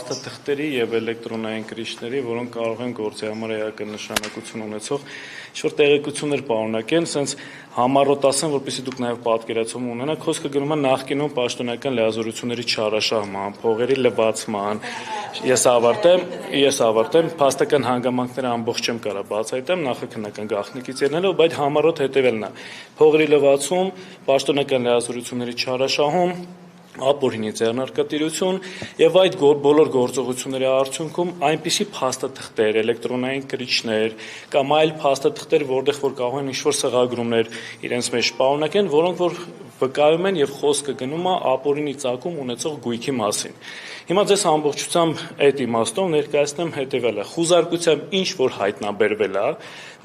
փաստաթղթերի եւ էլեկտրոնային կրիչների, որոնք կարող են գործի համար էական նշանակություն ունեցող ինչ-որ տեղեկություններ պարունակեն, sense համառոտ ասեմ, որպեսզի դուք նաեւ պատկերացում ունենաք, խոսքը գնում է նախկինում պաշտոնական լիազորությունների չարաշահման, փողերի լվացման։ Ես ավարտեմ, փաստական հանգամանքները ամբողջ չեմ կարող բացահայտեմ նախաքննական գաղտնիքից ելնելով, բայց համառոտ հետևելն է։ Փողերի լվացում, պաշտոնական լիազորությունների չարաշահում, ապօրինի ձեռնարկատիրություն եւ այդ բոլոր գործողությունների արդյունքում այնպիսի փաստաթղթեր, էլեկտրոնային կրիչներ կամ այլ փաստաթղթեր, որտեղ որ կարող են ինչ-որ սղագրումներ իրենց մեջ պարունակեն, որոնք որ վկայում են եւ խոսքը գնում է ապօրինի ծագում ունեցող գույքի մասին։ Հիմա ձեզ ամբողջությամբ այդ իմաստով ներկայացնեմ հետեւելը։ Խուզարկությամբ ինչ որ հայտնաբերվել է,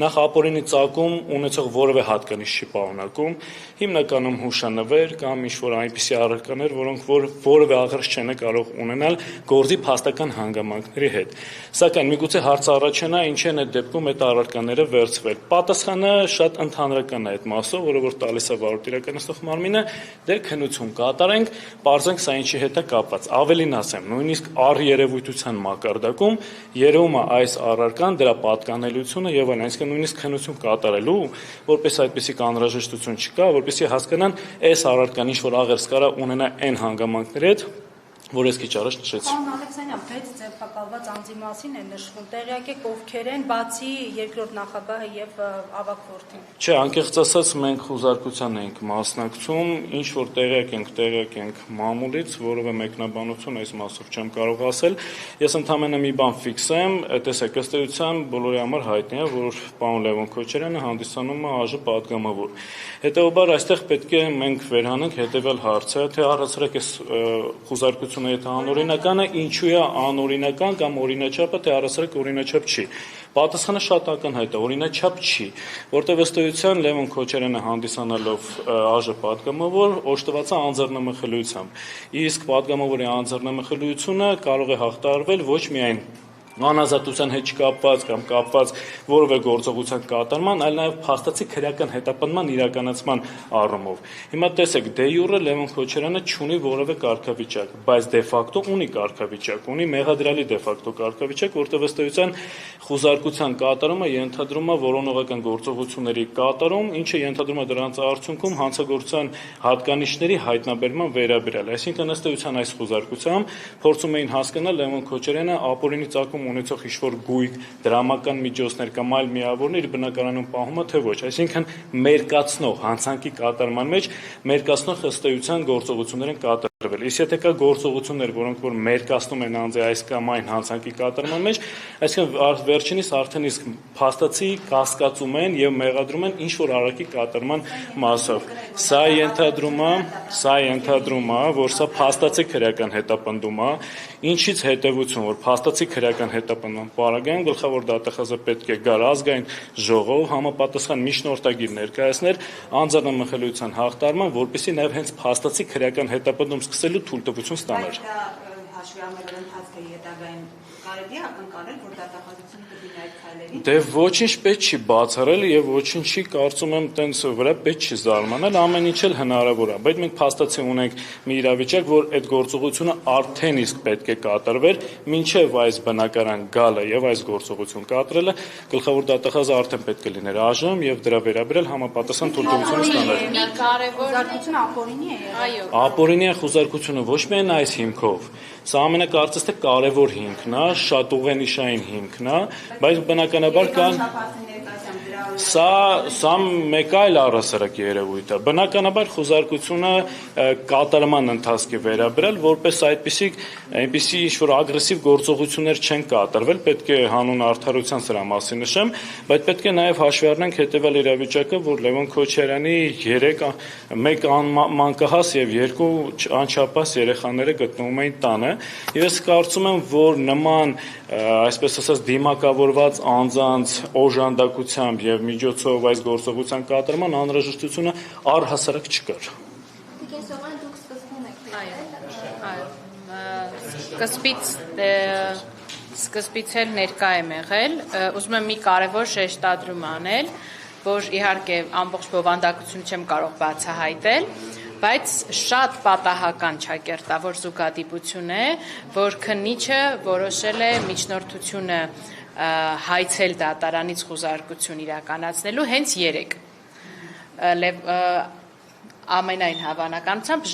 նախ ապօրինի ծագում ունեցող որևէ հատկանիշ չի պարունակում, հիմնականում հուշանվեր կամ ինչ որ այնպիսի առարկաներ, որոնք որ որևէ աղերս չեն կարող ունենալ գործի փաստական հանգամանքների հետ։ Սակայն միգուցե հարցը առաջանա, ինչ են այդ դեպքում այդ առարկաները վերցվել։ Պատասխանը շատ ընդհանրական է այդ մասով, որը որ տալիս է վարույթ իրականացնող մարմինը, դե քննություն կատարենք, բարձենք սա ինչի հետ է կապված։ Ավելին ասեմ, նույնիսկ առերևույթության մակարդակում երևում է այս առարկան, դրա պատկանելիությունը եւ այլն, այսինքն նույնիսկ քննություն կատարելու, որպես այդպիսի կանհրաժեշտություն չկա, որպեսզի հասկանան այս առարկան ինչ որ աղերս կարա ունենա այն հանգամանքների հետ, որ ես քիչ առաջ նշեցի։ Պարոն Ալեքսանյան, բայց ձերբակալված անձի մասին է նշվում, տեղյակ եք ովքեր են, բացի երկրորդ նախագահը եւ ավագ որդին։ Չէ, անկեղծ ասած մենք խուզարկության ենք մասնակցում, ինչ որ տեղյակ ենք մամուլից, որովե մեկնաբանություն այս մասով չեմ կարող ասել։ Ես ընդամենը մի բան ֆիքսեմ, տեսեք, ըստ էության բոլորի համար հայտնի է, որ պարոն Լևոն Քոչարյանը հանդիսանում է ԱԺ պատգամավոր։ Հետևաբար այստեղ պետք է մենք վերհանենք հետևյալ հարցը, թե առասարակ այս խուզարկությունը եթե անօրինական է, ինչու է անօրինական կամ օրինաչափը, թե առասարակ օրինաչափ չի։ Պատասխանը շատ ակնհայտ է, օրինաչափ չի, որտեղ ըստ էության Լևոն Քոչարյանը հանդիսանալով ԱԺ պատգամավոր օժտված է անձեռնմխելիությամբ։ Իսկ պատգամավորի անձեռնմխելիությունը կարող է հաղթահարվել ոչ միայն անազատության հետ չկապված կամ կապված որևէ գործողության կատարման, այլ նաև փաստացի քրեական հետապնդման իրականացման առումով։ Հիմա տեսեք, դե յուրը Լևոն Քոչարյանը չունի որևէ կարգավիճակ, բայց դե ֆակտո ունի կարգավիճակ, ունի մեղադրյալի դե ֆակտո կարգավիճակ, որտեղ ըստ էության խուզարկության կատարումը ենթադրում է որոնողական գործողությունների կատարում, ինչը ենթադրում է դրանց արդյունքում հանցագործության հատկանիշների հայտնաբերման վերաբերյալ։ Այսինքն ըստ էության այս խուզարկությամբ փորձում էին հասկանալ Լևոն Քոչարյանը ապօրինի ծագում ունեցող ինչ-որ գույք, դրամական միջոցներ կամ այլ միավորներ բնակարանում պահում է թե ոչ։ Այսինքն մերկացնող հանցանքի կատարման մեջ մերկացնող ըստ էության գործողություններ են կատարվել։ Իսկ եթե կա գործողություններ, որոնք որ մերկացնում են անձի այս կամ այն հանցանքի կատարման մեջ, այսինքն վերջինիս արդեն իսկ փաստացի կասկածում են եւ մեղադրում են ինչ-որ արարքի կատարման մասով։ Սա ենթադրում է, որ սա փաստացի քրեական հետապնդում է, ինչից հետևություն, որ փաստացի քրեական հետապնդման պարագայում գլխավոր դատախազը պետք է գար ազգային ժողով համապատասխան միջնորդագիր ներկայացներ անձեռնմխելիության հաղթահարման, որպեսզի նաև հենց փաստացի քրեական հետապնդում սկսելու թույլտվություն ստանար։ Հաշվի առնելով ընթացքը հետագային կարելի է ակնկալել, որ դատախազությունը կդիմի այդ քայլերին։ Դե ոչինչ պետք չի բացառել եւ ոչինչի կարծում եմ տենց վրա պետք չի զարմանալ, ամեն ինչ էլ հնարավոր է, բայց մենք փաստացի ունենք մի իրավիճակ, որ այդ գործողությունը արդեն իսկ պետք է կատարվեր, մինչեւ այս բնակարան գալը եւ այս գործողություն կատարելը գլխավոր դատախազը արդեն պետք է լիներ ԱԺ-ում եւ դրա վերաբերյալ համապատասխան թույլտվություն ստանար։ Մի կարևոր խուզարկությունը ապօրինի է։ Այո։ Ապօրինի է խուզարկությունը ոչ միայն այս հիմքով, սա ամենակարծես թե կարևոր հիմքն է, շատ ուղենիշային հիմքն է, բայց բնականաբար կան Սա մեկ այլ առասարակ երևույթ է։ Բնականաբար խուզարկությունը կատարման ընթացքի վերաբերյալ որպես այնպիսի ինչ-որ ագրեսիվ գործողություններ չեն կատարվել, պետք է հանուն արդարության սրա մասին նշեմ, բայց պետք է նաև հաշվի առնենք հետևյալ իրավիճակը, որ Լևոն Քոչարյանի 1 մանկահաս եւ 2 անչափահաս երեխաները գտնվում էին տանը։ Ես կարծում եմ, որ նման այսպես ասած դիմակավորված անձանց օժանդակությամբ եւ միջոցով այս գործողության կատարման անհրաժեշտությունը առհասարակ չկար։ Տիկեսովան դուք սկզբում եք։ Այո։ Սկզբից էլ ներկա եմ եղել, ուզում եմ մի կարևոր շեշտադրում անել, որ իհարկե ամբողջ բովանդակություն չեմ կարող բացահայտել, բայց շատ պատահական ճակերտավոր զուգադիպություն է, որ քննիչը որոշել է միջնորդությունը հայցել դատարանից խուզարկություն իրականացնելու հենց երեկ։ Ամենայն հավանականությամբ